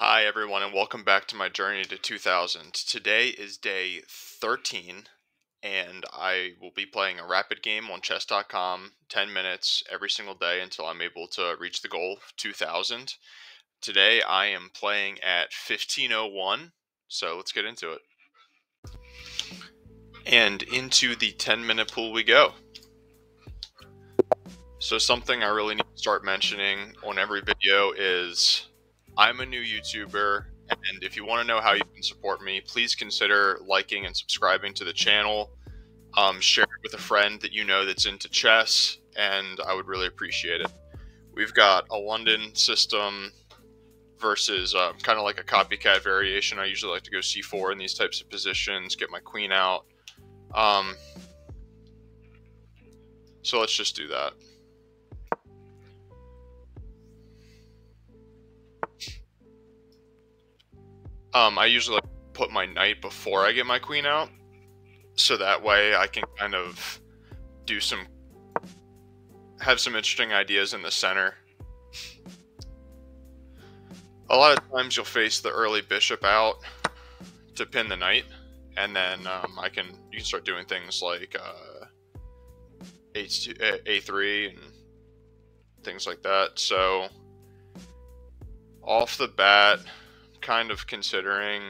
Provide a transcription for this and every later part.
Hi everyone and welcome back to my journey to 2000. Today is day 13 and I will be playing a rapid game on chess.com 10 minutes every single day until I'm able to reach the goal of 2000. Today I am playing at 1501, so let's get into it. And into the 10-minute pool we go. So something I really need to start mentioning on every video is I'm a new YouTuber, and if you want to know how you can support me, please consider liking and subscribing to the channel. Share it with a friend that you know that's into chess, and I would really appreciate it. We've got a London system versus kind of like a copycat variation. I usually like to go c4 in these types of positions, get my queen out. So let's just do that. I usually like to put my knight before I get my queen out, so that way I can kind of have some interesting ideas in the center. A lot of times you'll face the early bishop out to pin the knight, and then you can start doing things like A3 and things like that. So off the bat, kind of considering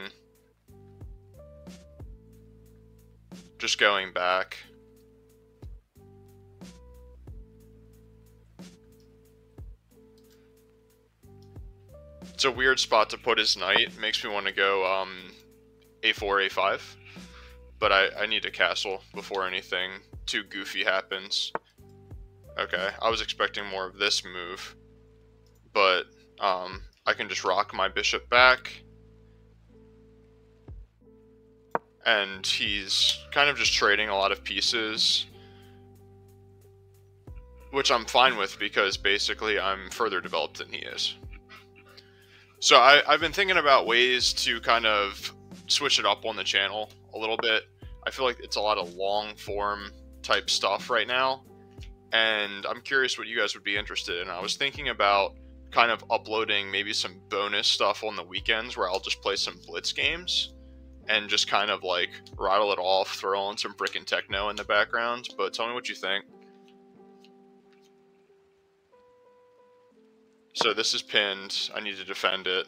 just going back. It's a weird spot to put his knight. It makes me want to go A4, A5. But I need a castle before anything too goofy happens. Okay, I was expecting more of this move. But I can just rock my bishop back. And he's kind of just trading a lot of pieces, which I'm fine with because basically I'm further developed than he is. So I've been thinking about ways to kind of switch it up on the channel a little bit. I feel like it's a lot of long form type stuff right now, and I'm curious what you guys would be interested in. I was thinking about kind of uploading maybe some bonus stuff on the weekends where I'll just play some blitz games and just kind of like rattle it off, throw on some frickin' techno in the background. But tell me what you think. So this is pinned. I need to defend it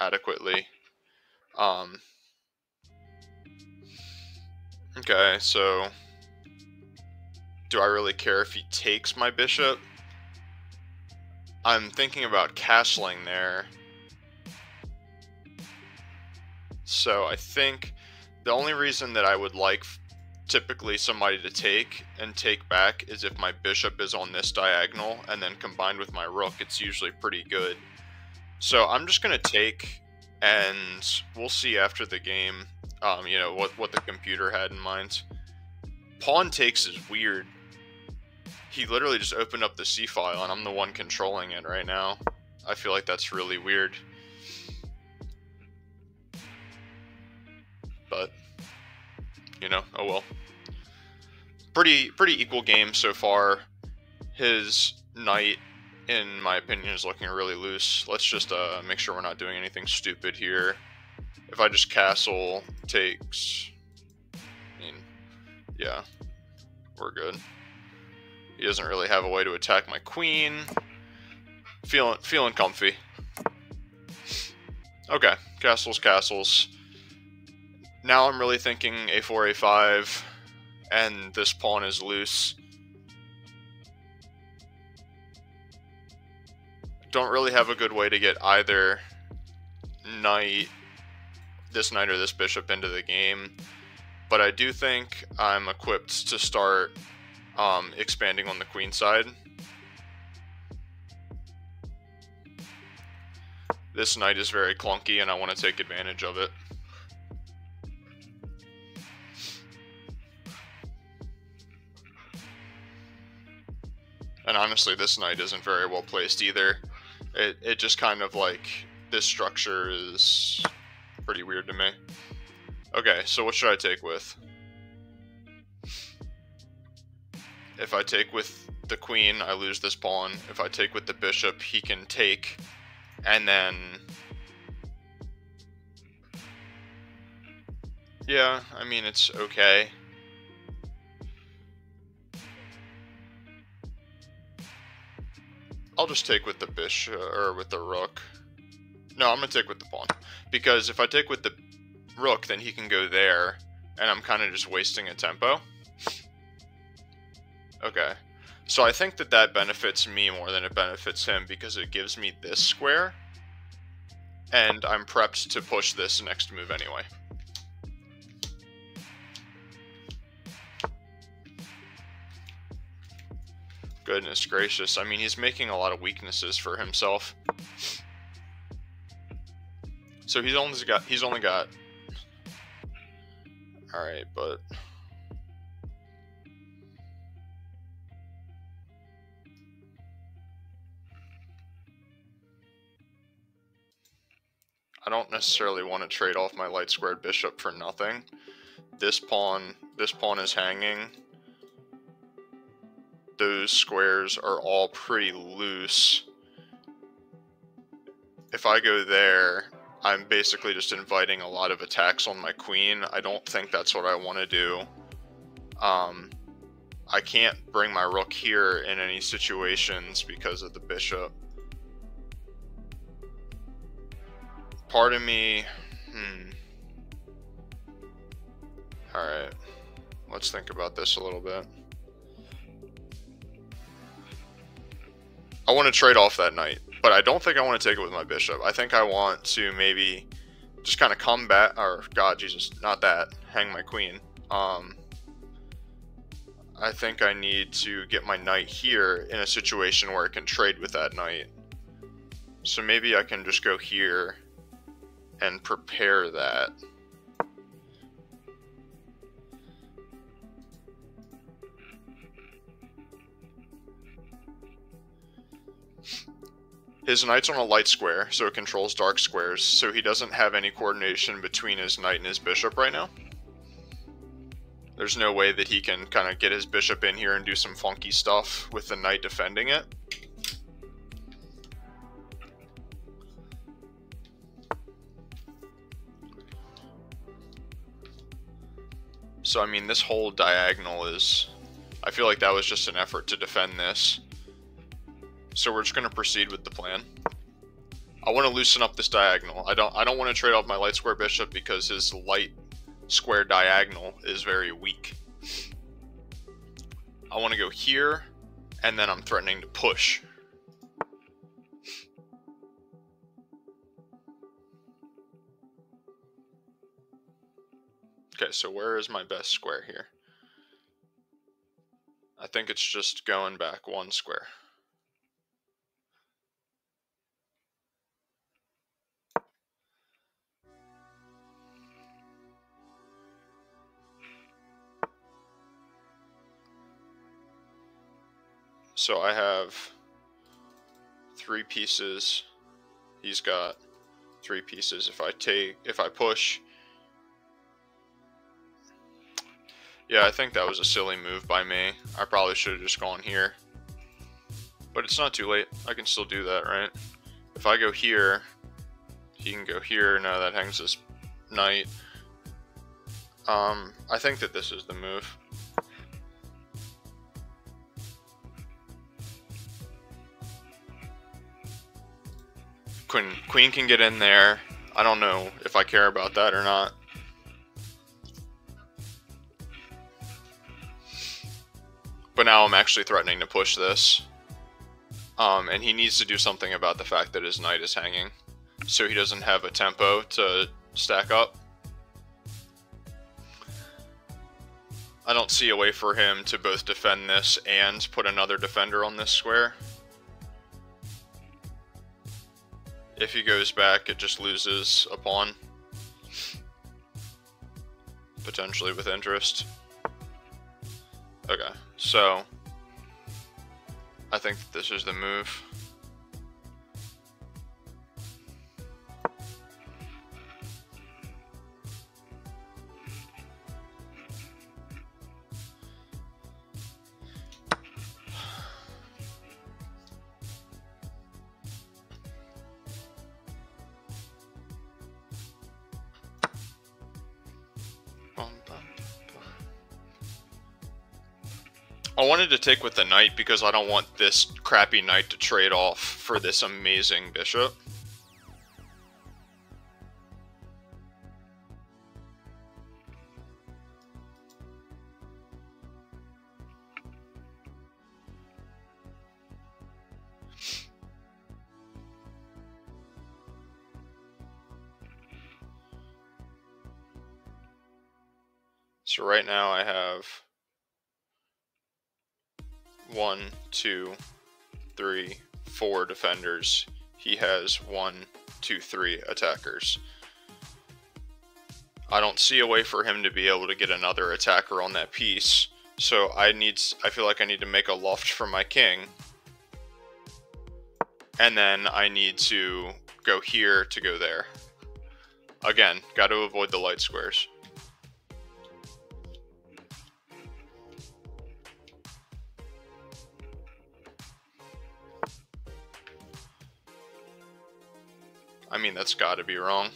adequately. Okay, so do I really care if he takes my bishop? I'm thinking about castling there. So I think the only reason that I would like typically somebody to take and take back is if my bishop is on this diagonal, and then combined with my rook, it's usually pretty good. So I'm just going to take, and we'll see after the game, you know, what the computer had in mind. Pawn takes is weird. He literally just opened up the C file, and I'm the one controlling it right now. I feel like that's really weird. But, you know, oh well. Pretty equal game so far. His knight, in my opinion, is looking really loose. Let's just make sure we're not doing anything stupid here. If I just castle, takes... I mean, yeah, we're good. He doesn't really have a way to attack my queen. Feeling comfy. Okay, castles. Now I'm really thinking A4, A5, and this pawn is loose. Don't really have a good way to get either this knight or this bishop into the game, but I do think I'm equipped to start expanding on the queen side. This knight is very clunky, and I want to take advantage of it. And honestly, this knight isn't very well placed either. It just kind of like, this structure is pretty weird to me. Okay, so what should I take with? If I take with the queen, I lose this pawn. If I take with the bishop, he can take, and then Yeah, I mean, it's okay. I'll just take with the bishop, or with the rook. No, I'm gonna take with the pawn. Because if I take with the rook, then he can go there, and I'm kind of just wasting a tempo. Okay. So I think that that benefits me more than it benefits him, because it gives me this square, and I'm prepped to push this next move anyway. Goodness gracious, I mean, he's making a lot of weaknesses for himself. So he's only got alright, but I don't necessarily want to trade off my light squared bishop for nothing. This pawn is hanging. Those squares are all pretty loose. If I go there, I'm basically just inviting a lot of attacks on my queen. I don't think that's what I want to do. I can't bring my rook here in any situations because of the bishop. Part of me... Alright, let's think about this a little bit. I want to trade off that knight, but I don't think I want to take it with my bishop. I think I want to maybe just kind of come back, or God, Jesus, not that, hang my queen. I think I need to get my knight here in a situation where I can trade with that knight. So maybe I can just go here and prepare that. His knight's on a light square, so it controls dark squares, so he doesn't have any coordination between his knight and his bishop right now. There's no way that he can kind of get his bishop in here and do some funky stuff with the knight defending it. So I mean, this whole diagonal is... I feel like that was just an effort to defend this. So we're just going to proceed with the plan. I want to loosen up this diagonal. I don't want to trade off my light square bishop because his light square diagonal is very weak. I want to go here, and then I'm threatening to push. Okay, so where is my best square here? I think it's just going back one square. So I have 3 pieces. He's got 3 pieces. If I push... Yeah, I think that was a silly move by me. I probably should have just gone here. But it's not too late. I can still do that, right? If I go here, he can go here. No, that hangs this knight. I think that this is the move. Queen can get in there. I don't know if I care about that or not. But now I'm actually threatening to push this. And he needs to do something about the fact that his knight is hanging. So he doesn't have a tempo to stack up. I don't see a way for him to both defend this and put another defender on this square. If he goes back, it just loses a pawn. Potentially with interest. Okay, so I think that this is the move. wanted to take with the knight because I don't want this crappy knight to trade off for this amazing bishop. So right now I have 1, 2, 3, 4 defenders. He has 1, 2, 3 attackers. I don't see a way for him to be able to get another attacker on that piece, so I feel like I need to make a loft for my king. And then I need to go here to go there. Again, got to avoid the light squares. I mean, that's got to be wrong.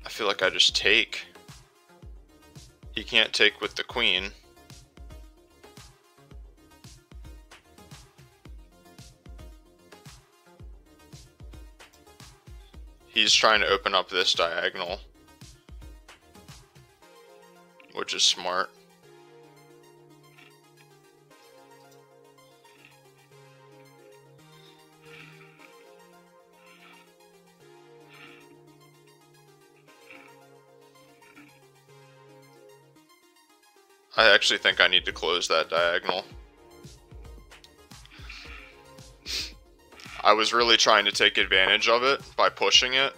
I feel like I just take. He can't take with the queen. He's trying to open up this diagonal, which is smart. I actually think I need to close that diagonal. I was really trying to take advantage of it by pushing it.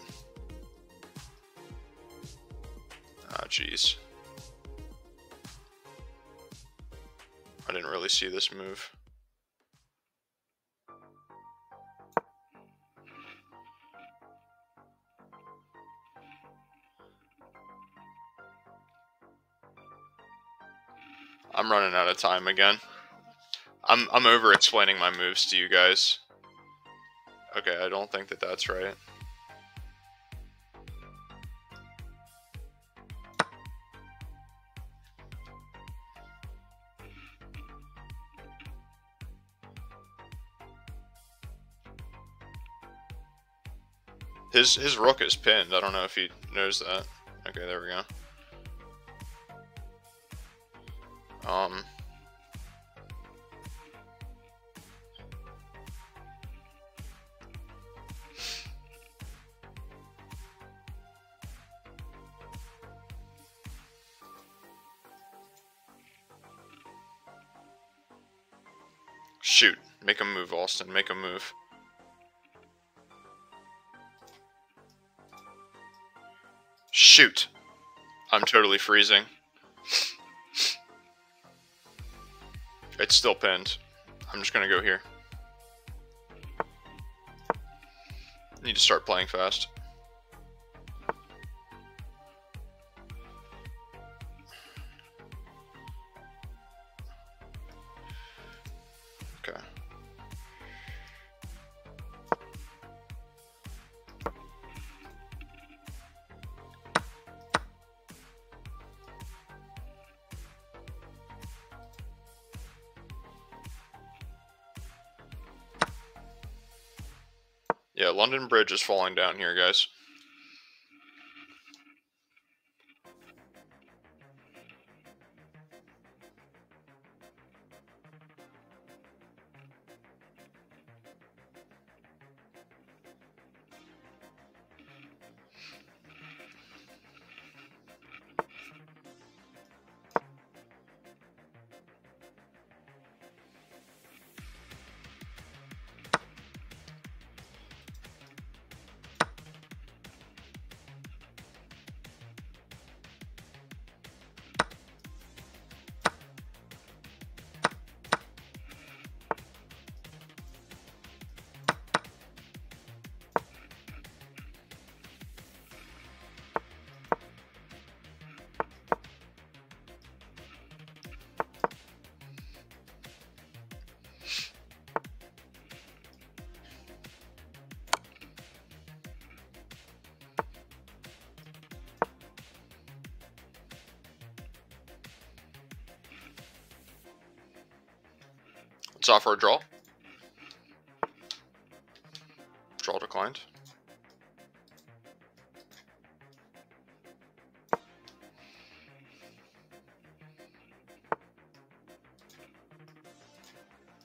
Ah, jeez. I didn't really see this move. I'm running out of time again. I'm over explaining my moves to you guys. Okay, I don't think that that's right. His rook is pinned. I don't know if he knows that. Okay, there we go. Shoot. Make a move, Austin. Make a move. Shoot. I'm totally freezing. It's still pinned. I'm just gonna go here. Need to start playing fast. Okay. Yeah, London Bridge is falling down here, guys. It's off for a draw. Draw declined.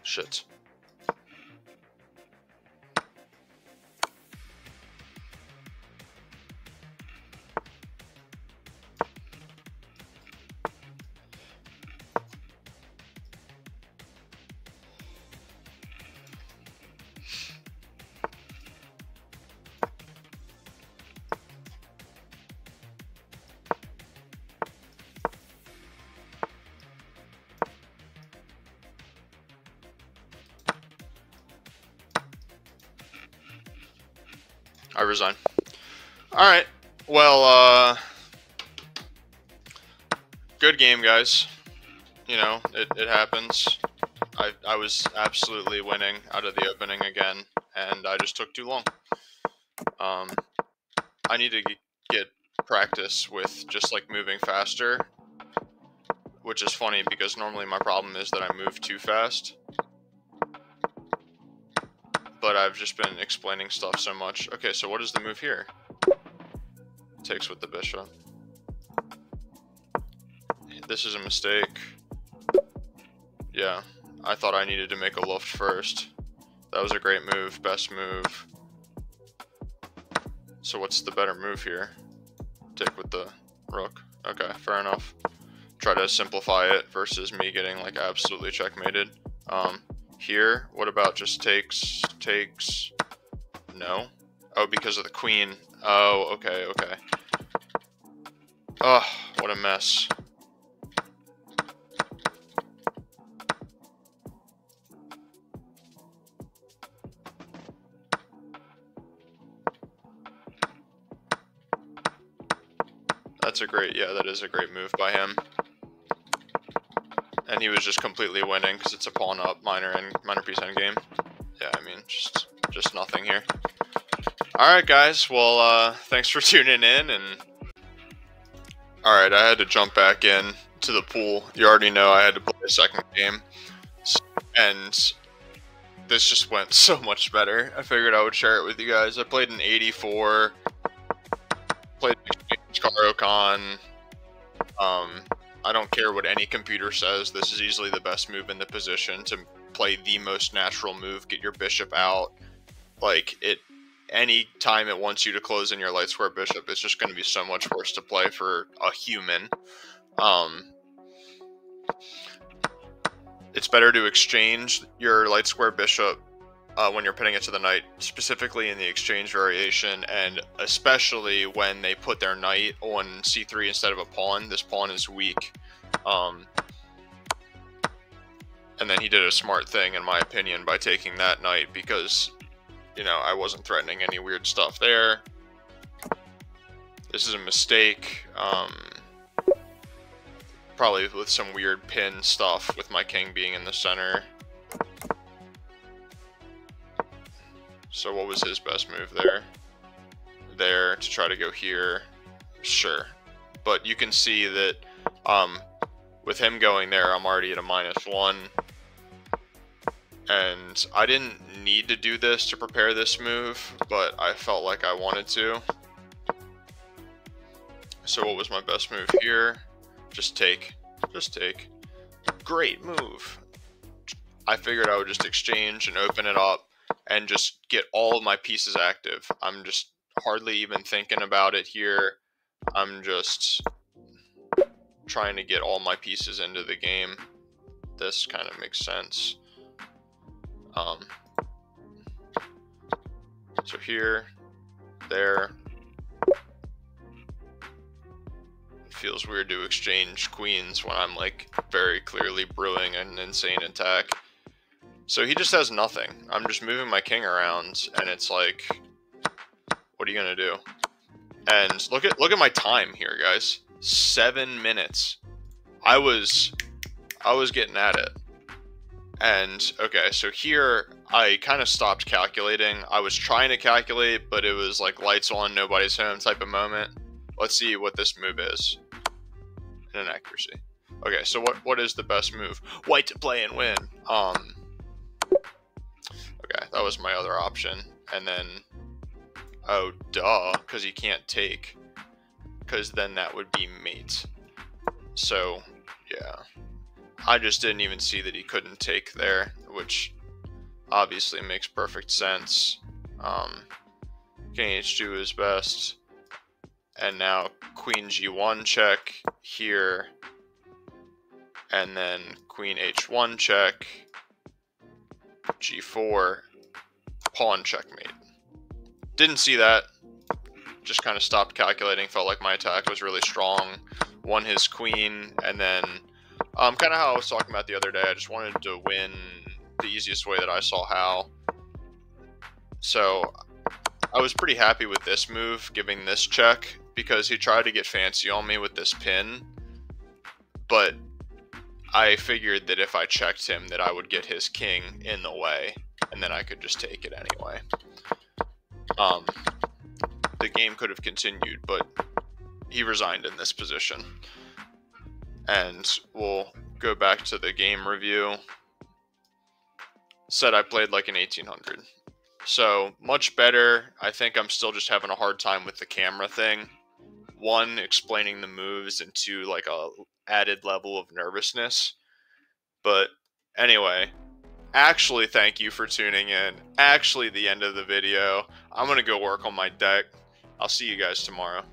Shit. I resign. Alright. Well, good game, guys. You know, it happens. I was absolutely winning out of the opening again, and I just took too long. I need to get practice with just, like, moving faster, which is funny because normally my problem is that I move too fast. But I've just been explaining stuff so much. Okay, so what is the move here? Takes with the bishop. This is a mistake. Yeah, I thought I needed to make a luft first. That was a great move, best move. So what's the better move here? Take with the rook. Okay, fair enough. Try to simplify it versus me getting like absolutely checkmated. Here, what about just takes? No. Oh, because of the queen. Oh, okay, okay. Oh, what a mess. That's a great, yeah, that is a great move by him. And he was just completely winning because it's a pawn up, minor piece endgame. Yeah, I mean, just nothing here. Alright, guys, well, thanks for tuning in, and... Alright, I had to jump back in to the pool. You already know I had to play a second game. And this just went so much better. I figured I would share it with you guys. I played an 84, played Caro-Kann. I don't care what any computer says, this is easily the best move in the position to play the most natural move, get your bishop out. Like, any time it wants you to close in your light square bishop, it's just going to be so much worse to play for a human. It's better to exchange your light square bishop when you're putting it to the knight, specifically in the exchange variation, and especially when they put their knight on c3 instead of a pawn. This pawn is weak. And then he did a smart thing, in my opinion, by taking that knight, because, you know, I wasn't threatening any weird stuff there. This is a mistake. Probably with some weird pin stuff with my king being in the center. So what was his best move there? There, to try to go here. Sure. But you can see that with him going there, I'm already at a -1. And I didn't need to do this to prepare this move, but I felt like I wanted to. So what was my best move here? Just take. Just take. Great move. I figured I would just exchange and open it up and just get all of my pieces active. I'm just hardly even thinking about it here. I'm just trying to get all my pieces into the game. This kind of makes sense. So here, there. It feels weird to exchange queens when I'm like very clearly brewing an insane attack. So he just has nothing. I'm just moving my king around, and it's like, what are you gonna do? And look at my time here, guys. 7 minutes. I was getting at it. And okay, so here I kind of stopped calculating. I was trying to calculate, but it was like lights on, nobody's home type of moment. Let's see what this move is. Inaccuracy. Okay, so what is the best move? White to play and win. that was my other option. And then, oh, duh, because he can't take. Because then that would be mate. So, yeah. I just didn't even see that he couldn't take there, which obviously makes perfect sense. King h2 is best. And now queen g1 check here. And then queen h1 check. g4. Pawn checkmate. Didn't see that. Just kind of stopped calculating. Felt like my attack was really strong. Won his queen. And then, kind of how I was talking about the other day, I just wanted to win the easiest way that I saw how. So I was pretty happy with this move, giving this check, because he tried to get fancy on me with this pin. But I figured that if I checked him, that I would get his king in the way, and then I could just take it anyway. The game could have continued, but he resigned in this position. And we'll go back to the game review. Said I played like an 1800. So, much better. I think I'm still just having a hard time with the camera thing. One, explaining the moves, and two, like a added level of nervousness. But anyway, actually, thank you for tuning in. Actually, the end of the video. I'm going to go work on my deck. I'll see you guys tomorrow.